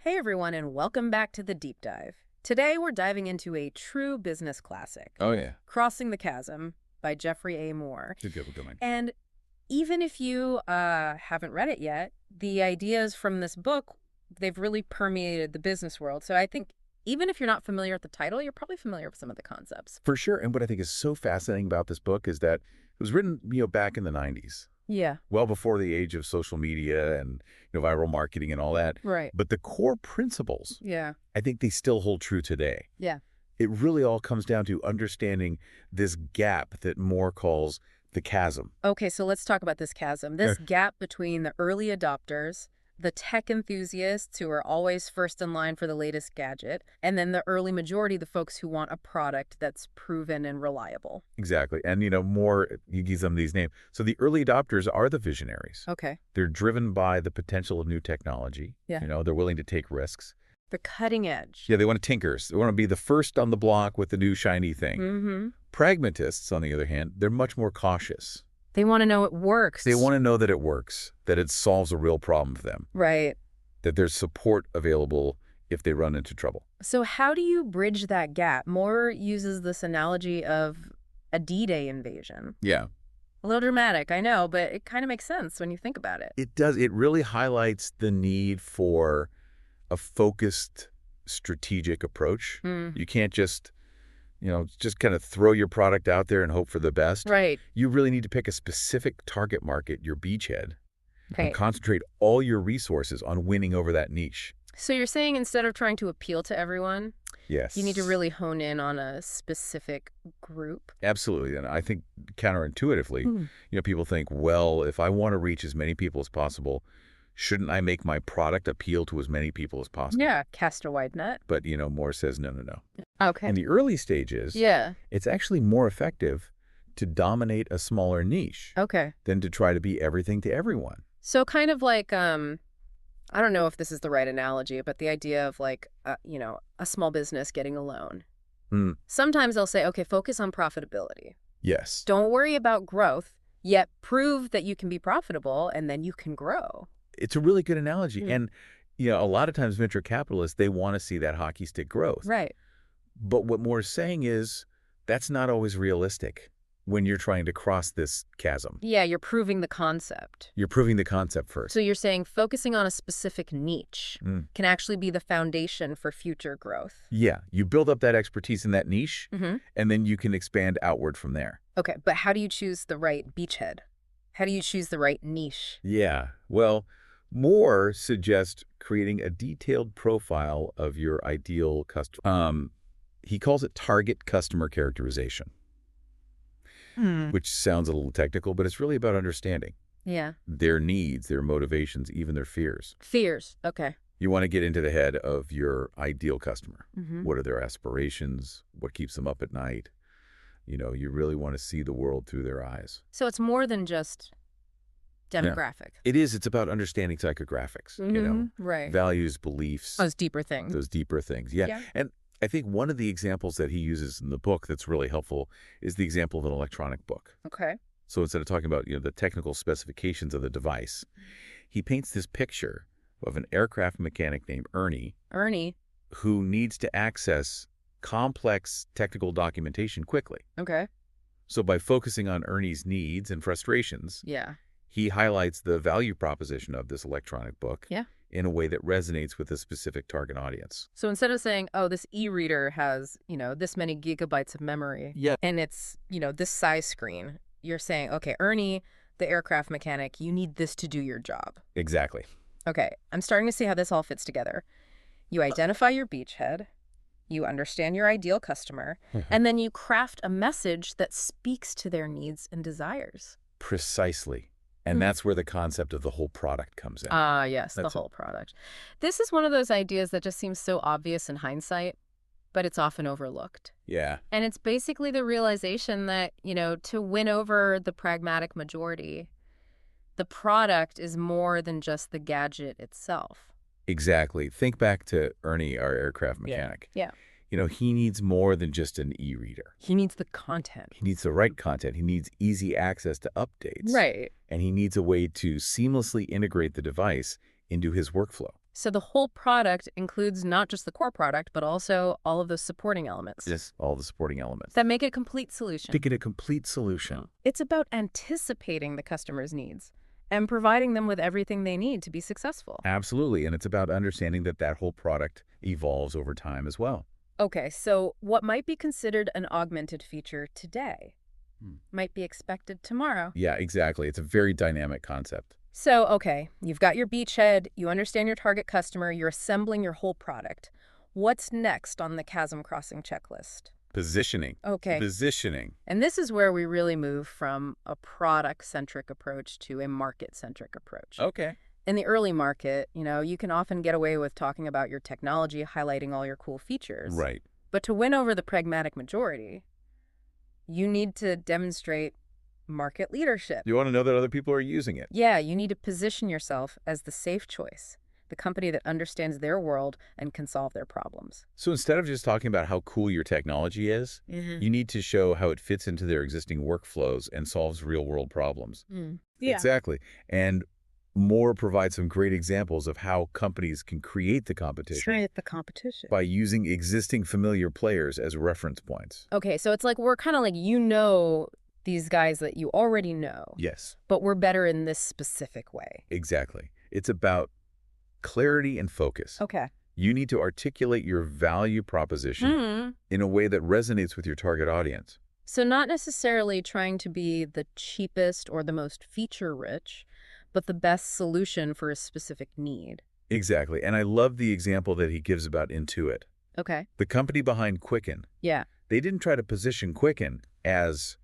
Hey everyone, and welcome back to the Deep Dive. Today we're diving into a true business classic, Oh, yeah. Crossing the Chasm by Geoffrey A. Moore. It's a good one. And even if you haven't read it yet, the ideas from this book, they've really permeated the business world. So I think even if you're not familiar with the title, you're probably familiar with some of the concepts. For sure. And what I think is so fascinating about this book is that it was written, back in the 90s, Yeah, well before the age of social media and, viral marketing and all that. right. But the core principles, Yeah, I think they still hold true today. yeah. It really all comes down to understanding this gap that Moore calls the chasm. Okay, so let's talk about this chasm, this gap between the early adopters, the tech enthusiasts who are always first in line for the latest gadget, and then the early majority, the folks who want a product that's proven and reliable. Exactly. And, Moore, he gives them these names. So the early adopters are the visionaries. Okay. They're driven by the potential of new technology. Yeah. They're willing to take risks. The cutting edge. Yeah, they want to tinkers. They want to be the first on the block with the new shiny thing. Mm-hmm. Pragmatists, on the other hand, they're much more cautious. They want to know it works. They want to know that it works, that it solves a real problem for them, Right. that there's support available if they run into trouble. So how do you bridge that gap? Moore uses this analogy of a D-Day invasion. Yeah, A little dramatic, I know, but it kind of makes sense when you think about it. it does. It really highlights the need for a focused, strategic approach. Mm. You can't just kind of throw your product out there and hope for the best. Right. You really need to pick a specific target market, your beachhead, and Right. concentrate all your resources on winning over that niche. So you're saying instead of trying to appeal to everyone, Yes. you need to really hone in on a specific group? Absolutely. And I think counterintuitively, Mm. people think, well, if I want to reach as many people as possible, shouldn't I make my product appeal to as many people as possible? Yeah, cast a wide net. But, Moore says, no. Okay. In the early stages, Yeah. it's actually more effective to dominate a smaller niche Okay. than to try to be everything to everyone. So kind of like, I don't know if this is the right analogy, but the idea of like, a small business getting a loan. Mm. Sometimes they'll say, okay, focus on profitability. Yes. Don't worry about growth, yet prove that you can be profitable and then you can grow. It's a really good analogy. Mm. And, a lot of times venture capitalists, they want to see that hockey stick growth. Right. But what Moore's saying is that's not always realistic when you're trying to cross this chasm. Yeah, you're proving the concept. You're proving the concept first. So you're saying focusing on a specific niche Mm. can actually be the foundation for future growth. Yeah, you build up that expertise in that niche, Mm-hmm. and then you can expand outward from there. Okay, but how do you choose the right beachhead? How do you choose the right niche? Yeah, well, Moore suggests creating a detailed profile of your ideal customer. He calls it target customer characterization, which sounds a little technical, but it's really about understanding Yeah. their needs, their motivations, even their fears. Fears. Okay. You want to get into the head of your ideal customer. Mm-hmm. What are their aspirations? What keeps them up at night? You really want to see the world through their eyes. So it's more than just demographic. It is. It's about understanding psychographics, Right. values, beliefs, Those deeper things. those deeper things. Yeah. Yeah. And I think one of the examples that he uses in the book that's really helpful is the example of an electronic book. Okay. So instead of talking about, the technical specifications of the device, he paints this picture of an aircraft mechanic named Ernie Ernie. who needs to access complex technical documentation quickly. Okay. So by focusing on Ernie's needs and frustrations, Yeah. he highlights the value proposition of this electronic book Yeah. in a way that resonates with a specific target audience. So instead of saying, oh, this e-reader has, this many gigabytes of memory. Yeah. And it's, this size screen, you're saying, okay, Ernie, the aircraft mechanic, you need this to do your job. Exactly. Okay, I'm starting to see how this all fits together. You identify your beachhead, you understand your ideal customer, and then you craft a message that speaks to their needs and desires. Precisely. And that's where the concept of the whole product comes in. Ah, yes, That's the it. whole product. This is one of those ideas that just seems so obvious in hindsight, but it's often overlooked. Yeah. And it's basically the realization that, to win over the pragmatic majority, the product is more than just the gadget itself. Exactly. Think back to Ernie, our aircraft mechanic. Yeah. He needs more than just an e-reader. He needs the content. He needs the right content. He needs easy access to updates. Right. And he needs a way to seamlessly integrate the device into his workflow. So the whole product includes not just the core product, but also all of those supporting elements Just all the supporting elements. that make it a complete solution. Make it a complete solution. It's about anticipating the customer's needs and providing them with everything they need to be successful. Absolutely. And it's about understanding that that whole product evolves over time as well. Okay, so what might be considered an augmented feature today might be expected tomorrow. Yeah, exactly. It's a very dynamic concept. So, okay, you've got your beachhead, you understand your target customer, you're assembling your whole product. What's next on the chasm crossing checklist? Positioning. Okay. Positioning. And this is where we really move from a product-centric approach to a market-centric approach. Okay. In the early market, you can often get away with talking about your technology, highlighting all your cool features. Right. But to win over the pragmatic majority, you need to demonstrate market leadership. You want to know that other people are using it. Yeah, you need to position yourself as the safe choice, the company that understands their world and can solve their problems. So instead of just talking about how cool your technology is, you need to show how it fits into their existing workflows and solves real-world problems. Yeah. Exactly. And Moore provides some great examples of how companies can create the competition by using existing familiar players as reference points. Okay, so it's like we're kind of like these guys that you already know. Yes. But we're better in this specific way. Exactly. It's about clarity and focus. Okay. You need to articulate your value proposition in a way that resonates with your target audience. So not necessarily trying to be the cheapest or the most feature-rich, but the best solution for a specific need. Exactly. And I love the example that he gives about Intuit. Okay. The company behind Quicken. Yeah. They didn't try to position Quicken as,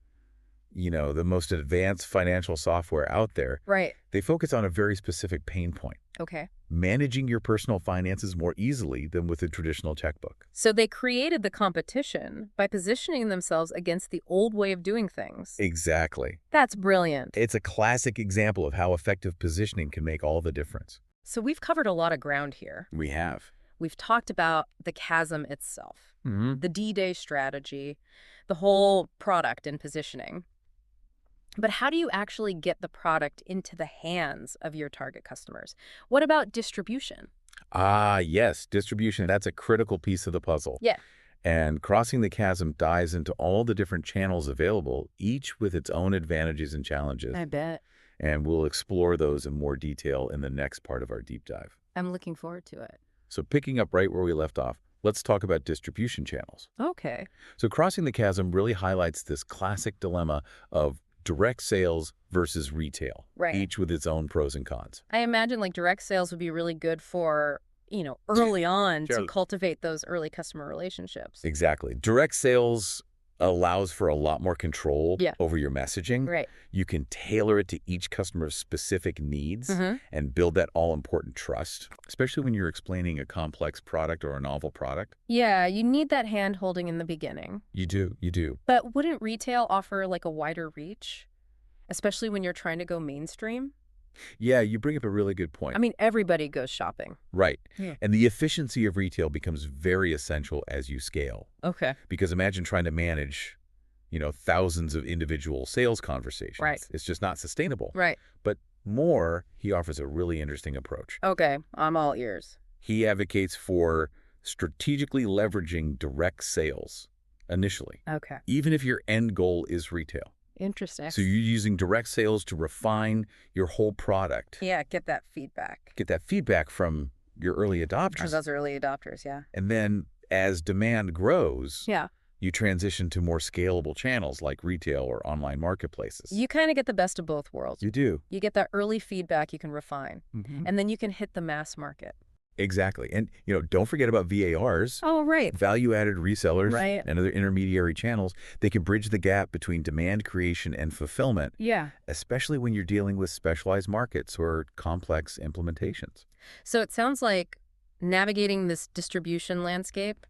the most advanced financial software out there. Right. They focus on a very specific pain point. Okay. Managing your personal finances more easily than with a traditional checkbook. So they created the competition by positioning themselves against the old way of doing things. Exactly. That's brilliant. It's a classic example of how effective positioning can make all the difference. So we've covered a lot of ground here. We have. We've talked about the chasm itself, the D-Day strategy, the whole product and positioning. But how do you actually get the product into the hands of your target customers? What about distribution? Ah, yes, distribution. That's a critical piece of the puzzle. Yeah. And Crossing the Chasm dives into all the different channels available, each with its own advantages and challenges. I bet. And we'll explore those in more detail in the next part of our deep dive. I'm looking forward to it. So picking up right where we left off, let's talk about distribution channels. Okay. So Crossing the Chasm really highlights this classic dilemma of direct sales versus retail, Right. each with its own pros and cons. I imagine direct sales would be really good for, early on Sure. to cultivate those early customer relationships. Exactly. Direct sales allows for a lot more control over your messaging. Right. You can tailor it to each customer's specific needs and build that all-important trust, especially when you're explaining a complex product or a novel product. Yeah, you need that hand-holding in the beginning. You do. But wouldn't retail offer a wider reach, especially when you're trying to go mainstream? Yeah, you bring up a really good point. I mean, everybody goes shopping. Right. Yeah. And the efficiency of retail becomes very essential as you scale. Okay. Because imagine trying to manage, thousands of individual sales conversations. Right. It's just not sustainable. Right. But Moore, he offers a really interesting approach. Okay, I'm all ears. He advocates for strategically leveraging direct sales initially, Okay. even if your end goal is retail. Interesting. So you're using direct sales to refine your whole product. Yeah, get that feedback. Get that feedback from your early adopters. Those early adopters, yeah. And then as demand grows, Yeah. you transition to more scalable channels like retail or online marketplaces. You kind of get the best of both worlds. You do. You get that early feedback you can refine, and then you can hit the mass market. Exactly. And, don't forget about VARs. Oh, right. Value-added resellers Right. and other intermediary channels. They can bridge the gap between demand creation and fulfillment, Yeah. especially when you're dealing with specialized markets or complex implementations. So it sounds like navigating this distribution landscape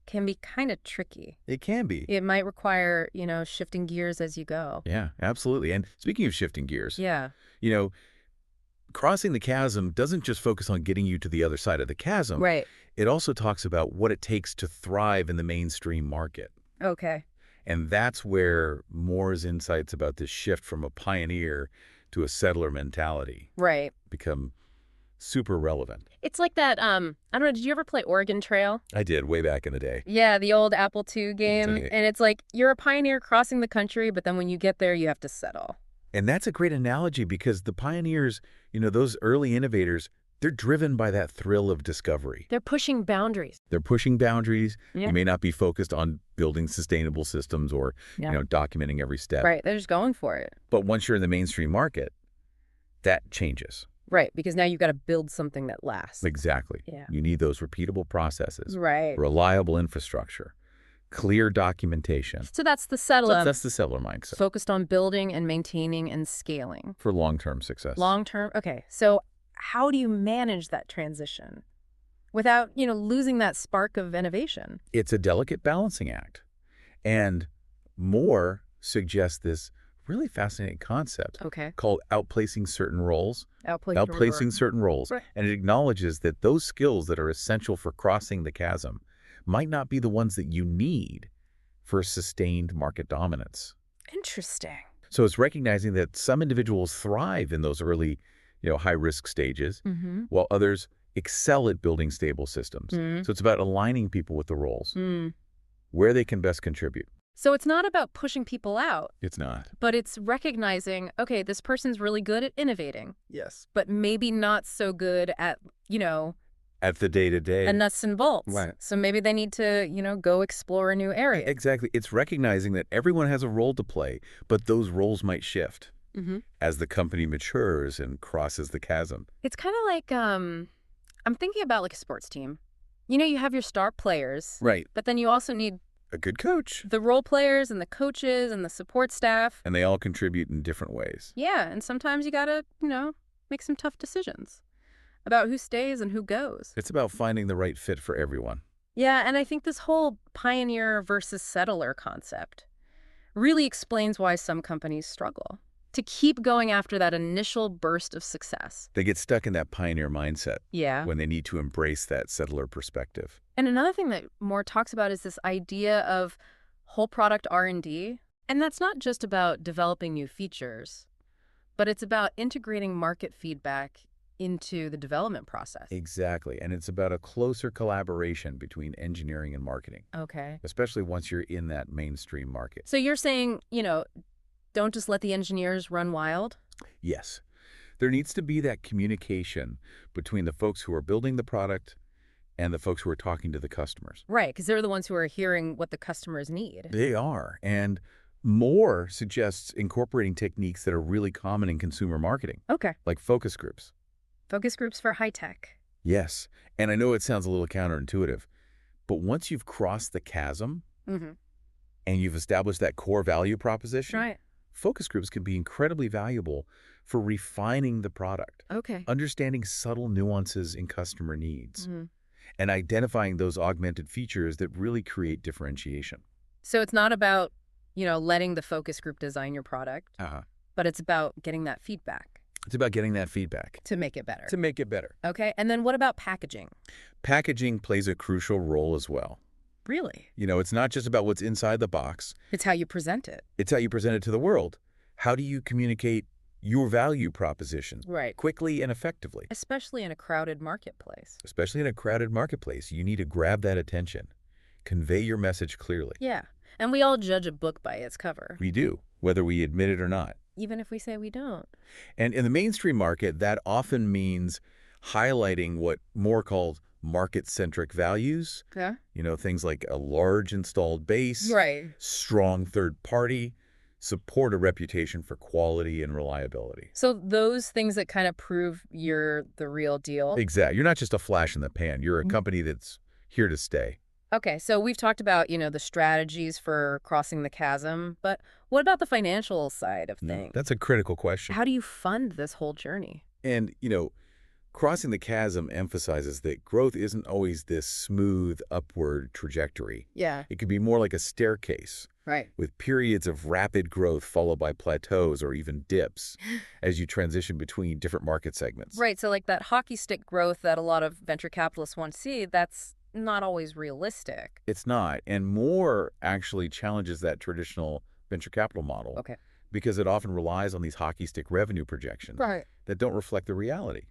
can be kind of tricky. It can be. It might require, shifting gears as you go. Yeah, absolutely. And speaking of shifting gears, Yeah. Crossing the Chasm doesn't just focus on getting you to the other side of the chasm. Right. It also talks about what it takes to thrive in the mainstream market. Okay. And that's where Moore's insights about this shift from a pioneer to a settler mentality Right. become super relevant. It's like that, I don't know, did you ever play Oregon Trail? I did way back in the day. Yeah, the old Apple II game. Okay. And it's like you're a pioneer crossing the country, but then when you get there, you have to settle. And that's a great analogy because the pioneers, those early innovators, they're driven by that thrill of discovery. They're pushing boundaries. They're pushing boundaries. Yeah. You may not be focused on building sustainable systems or, documenting every step. Right, they're just going for it. But once you're in the mainstream market, that changes. Right, because now you've got to build something that lasts. Exactly. Yeah. You need those repeatable processes. Right. Reliable infrastructure. Clear documentation. So that's the settler. That's the settler mindset. Focused on building and maintaining and scaling. For long-term success. Long-term? Okay, so how do you manage that transition without, losing that spark of innovation? It's a delicate balancing act. And Moore suggests this really fascinating concept called outplacing certain roles. Outplacing certain roles. Right. And it acknowledges that those skills that are essential for crossing the chasm might not be the ones that you need for sustained market dominance. Interesting. So it's recognizing that some individuals thrive in those early, high-risk stages, while others excel at building stable systems. So it's about aligning people with the roles, where they can best contribute. So it's not about pushing people out. It's not. But it's recognizing, okay, this person's really good at innovating. Yes. But maybe not so good at, At the day-to-day. a nuts and bolts. Right. So maybe they need to, go explore a new area. Exactly. It's recognizing that everyone has a role to play, but those roles might shift as the company matures and crosses the chasm. It's kind of like, I'm thinking about like a sports team. You have your star players. Right. But then you also need A good coach. the role players and the coaches and the support staff. And they all contribute in different ways. Yeah, and sometimes you gotta, make some tough decisions about who stays and who goes. It's about finding the right fit for everyone. Yeah, and I think this whole pioneer versus settler concept really explains why some companies struggle to keep going after that initial burst of success. They get stuck in that pioneer mindset Yeah. when they need to embrace that settler perspective. And another thing that Moore talks about is this idea of whole product R&D. And that's not just about developing new features, but it's about integrating market feedback into the development process. Exactly. And it's about a closer collaboration between engineering and marketing, Okay. especially once you're in that mainstream market. So you're saying, don't just let the engineers run wild? Yes. There needs to be that communication between the folks who are building the product and the folks who are talking to the customers. Right, because they're the ones who are hearing what the customers need. They are. And Moore suggests incorporating techniques that are really common in consumer marketing, Okay. like focus groups. Focus groups for high tech. Yes. And I know it sounds a little counterintuitive, but once you've crossed the chasm Mm-hmm. and you've established that core value proposition, Right. focus groups can be incredibly valuable for refining the product, Okay. understanding subtle nuances in customer needs, Mm-hmm. and identifying those augmented features that really create differentiation. So it's not about, letting the focus group design your product, but it's about getting that feedback It's about getting that feedback to make it better. to make it better. Okay. And then what about packaging? Packaging plays a crucial role as well. Really? It's not just about what's inside the box. It's how you present it. It's how you present it to the world. How do you communicate your value proposition Right. quickly and effectively? Especially in a crowded marketplace. Especially in a crowded marketplace, you need to grab that attention. Convey your message clearly. Yeah. And we all judge a book by its cover, We do, whether we admit it or not. even if we say we don't. And in the mainstream market, that often means highlighting what Moore called market-centric values. Yeah. Things like a large installed base, Right. strong third party, support a reputation for quality and reliability. So those things that kind of prove you're the real deal. Exactly. You're not just a flash in the pan. You're a company that's here to stay. Okay, so we've talked about, the strategies for crossing the chasm, but what about the financial side of things? That's a critical question. How do you fund this whole journey? And, crossing the chasm emphasizes that growth isn't always this smooth upward trajectory. Yeah. It could be more like a staircase Right. with periods of rapid growth followed by plateaus or even dips as you transition between different market segments. Right, so like that hockey stick growth that a lot of venture capitalists want to see, that's not always realistic. It's not. And Moore actually challenges that traditional venture capital model. Okay. Because it often relies on these hockey stick revenue projections Right. that don't reflect the reality.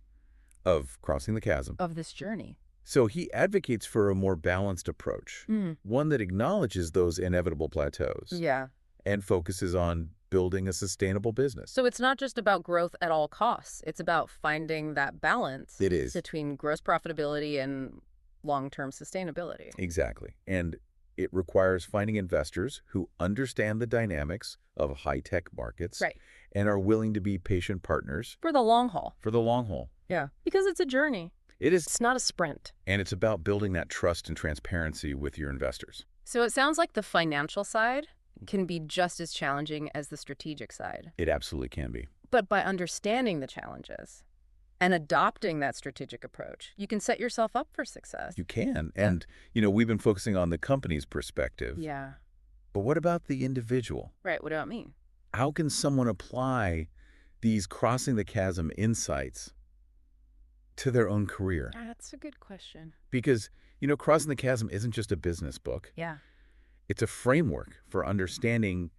of Crossing the Chasm. Of this journey. So he advocates for a more balanced approach, Mm. one that acknowledges those inevitable plateaus Yeah. and focuses on building a sustainable business. So it's not just about growth at all costs. It's about finding that balance It is. between gross profitability and long-term sustainability. Exactly. And it requires finding investors who understand the dynamics of high-tech markets Right. and are willing to be patient partners For the long haul. for the long haul. Yeah. Because it's a journey. It is, It's not a sprint. and it's about building that trust and transparency with your investors. So it sounds like the financial side can be just as challenging as the strategic side. It absolutely can be. But by understanding the challenges and adopting that strategic approach, you can set yourself up for success. You can. And, we've been focusing on the company's perspective. Yeah. But what about the individual? Right. What about me? How can someone apply these Crossing the Chasm insights to their own career? That's a good question. Because, Crossing the Chasm isn't just a business book. Yeah. It's a framework for understanding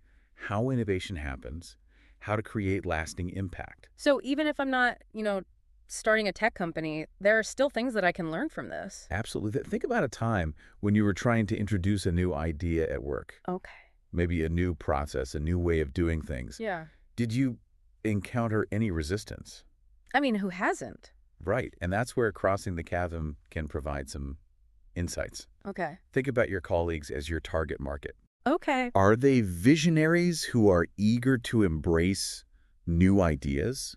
how innovation happens, how to create lasting impact. So even if I'm not, starting a tech company, there are still things that I can learn from this. Absolutely. Think about a time when you were trying to introduce a new idea at work, Okay. maybe a new process, a new way of doing things. Yeah. Did you encounter any resistance? I mean, who hasn't? Right. And that's where Crossing the Chasm can provide some insights. Okay. Think about your colleagues as your target market. Okay. Are they visionaries who are eager to embrace new ideas?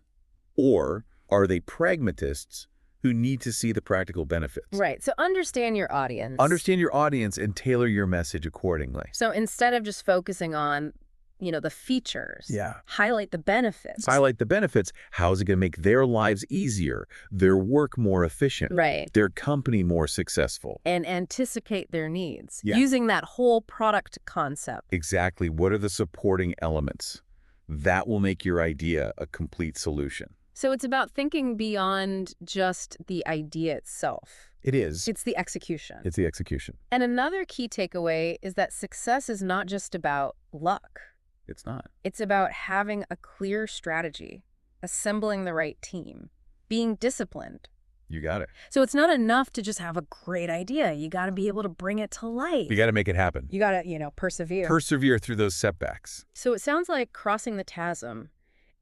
Or are they pragmatists who need to see the practical benefits? Right. So understand your audience. Understand your audience and tailor your message accordingly. So instead of just focusing on, the features, highlight the benefits. Highlight the benefits. How is it going to make their lives easier, their work more efficient, Right. their company more successful? And anticipate their needs Yeah. using that whole product concept. Exactly. What are the supporting elements? That will make your idea a complete solution. So it's about thinking beyond just the idea itself. It is. It's the execution. It's the execution. And another key takeaway is that success is not just about luck. It's not. It's about having a clear strategy, assembling the right team, being disciplined. You got it. So it's not enough to just have a great idea. You got to be able to bring it to life. You got to make it happen. You got to, persevere. Persevere through those setbacks. So it sounds like Crossing the Chasm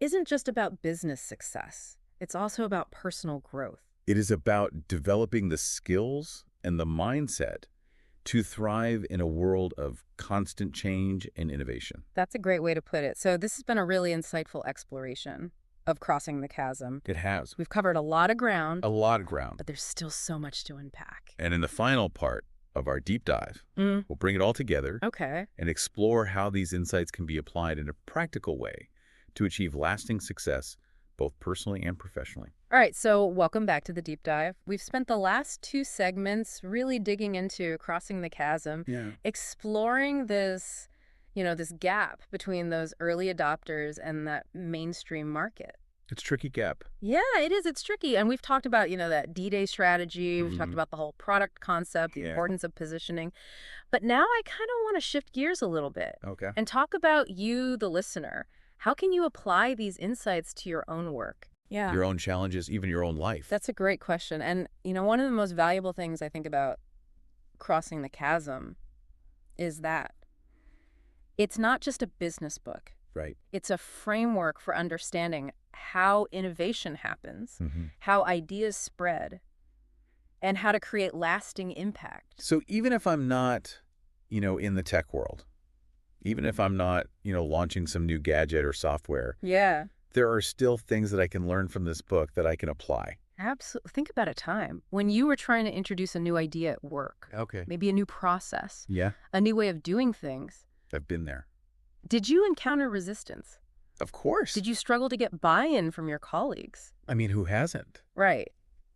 isn't just about business success. It's also about personal growth. It is about developing the skills and the mindset to thrive in a world of constant change and innovation. That's a great way to put it. So this has been a really insightful exploration of Crossing the Chasm. It has. We've covered a lot of ground, A lot of ground. but there's still so much to unpack. And in the final part of our deep dive, we'll bring it all together Okay. and explore how these insights can be applied in a practical way to achieve lasting success, both personally and professionally. All right, so welcome back to the deep dive. We've spent the last 2 segments really digging into Crossing the Chasm, exploring this, this gap between those early adopters and that mainstream market. It's a tricky gap. Yeah, it is. It's tricky. And we've talked about, that D-Day strategy. We've talked about the whole product concept, the importance of positioning. But now I kind of want to shift gears a little bit Okay. and talk about you, the listener. How can you apply these insights to your own work? Yeah. Your own challenges, even your own life. That's a great question. And, one of the most valuable things I think about Crossing the Chasm is that it's not just a business book. Right. It's a framework for understanding how innovation happens, how ideas spread, and how to create lasting impact. So even if I'm not, in the tech world, even if I'm not, launching some new gadget or software, Yeah. there are still things that I can learn from this book that I can apply. Absolutely. Think about a time when you were trying to introduce a new idea at work, Okay. maybe a new process, Yeah, a new way of doing things. I've been there. Did you encounter resistance? Of course. Did you struggle to get buy-in from your colleagues? I mean, who hasn't? Right.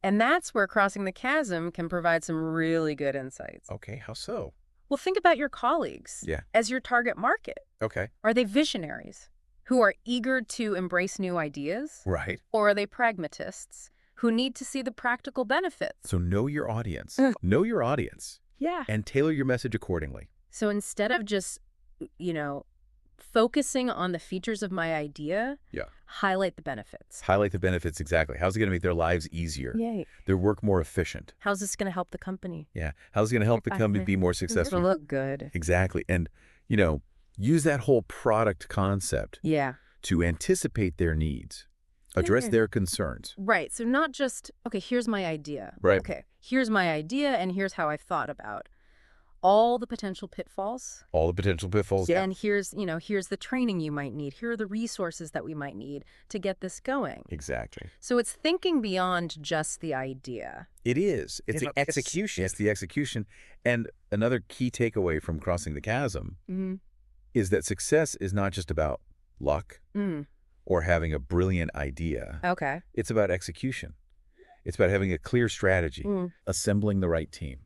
And that's where Crossing the Chasm can provide some really good insights. Okay, how so? Well, think about your colleagues Yeah. as your target market. Okay. Are they visionaries who are eager to embrace new ideas? Right. Or are they pragmatists who need to see the practical benefits? So know your audience. Know your audience Yeah. and tailor your message accordingly. So instead of just, Focusing on the features of my idea, Yeah. highlight the benefits. Highlight the benefits, exactly. How's it going to make their lives easier? Yay. Their work more efficient? How's this going to help the company? Yeah. How's it going to help the company be more It's successful? going to look good. Exactly. And, use that whole product concept Yeah. to anticipate their needs, address their concerns. Right. So not just, okay, here's my idea. Right. Okay, here's my idea and here's how I've thought about all the potential pitfalls. All the potential pitfalls. Yeah. And here's the training you might need. Here are the resources that we might need to get this going. Exactly. So it's thinking beyond just the idea. It is. It's the execution. It's the execution. And another key takeaway from Crossing the Chasm is that success is not just about luck or having a brilliant idea. Okay. It's about execution. It's about having a clear strategy, assembling the right team,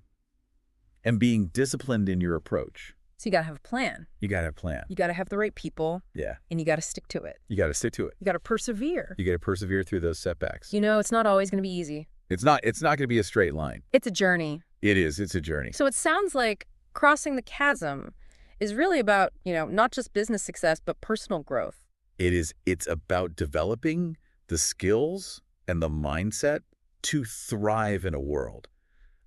and being disciplined in your approach. So you got to have a plan. You got to have a plan. You got to have the right people. Yeah. And you got to stick to it. You got to stick to it. You got to persevere. You got to persevere through those setbacks. It's not always going to be easy. It's not going to be a straight line. It's a journey. It is. It's a journey. So it sounds like Crossing the Chasm is really about, not just business success, but personal growth. It is. It's about developing the skills and the mindset to thrive in a world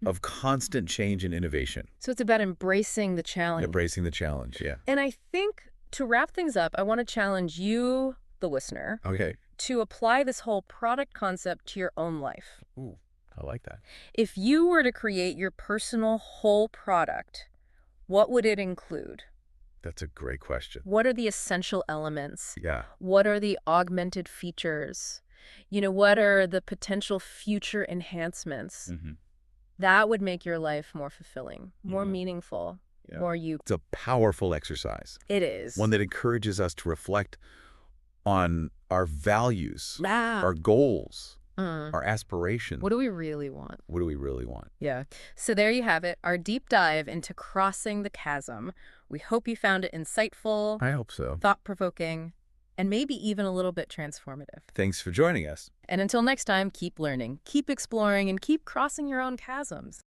of constant change and innovation. So it's about embracing the challenge. Embracing the challenge, yeah. And I think to wrap things up, I want to challenge you, the listener, Okay. to apply this whole product concept to your own life. Ooh, I like that. If you were to create your personal whole product, what would it include? That's a great question. What are the essential elements? Yeah. What are the augmented features? What are the potential future enhancements? That would make your life more fulfilling, more meaningful, more you. It's a powerful exercise. It is. One that encourages us to reflect on our values, Ah. our goals, our aspirations. What do we really want? What do we really want? Yeah. So there you have it, our deep dive into Crossing the Chasm. We hope you found it insightful, I hope so. thought-provoking, and maybe even a little bit transformative. Thanks for joining us. And until next time, keep learning, keep exploring, and keep crossing your own chasms.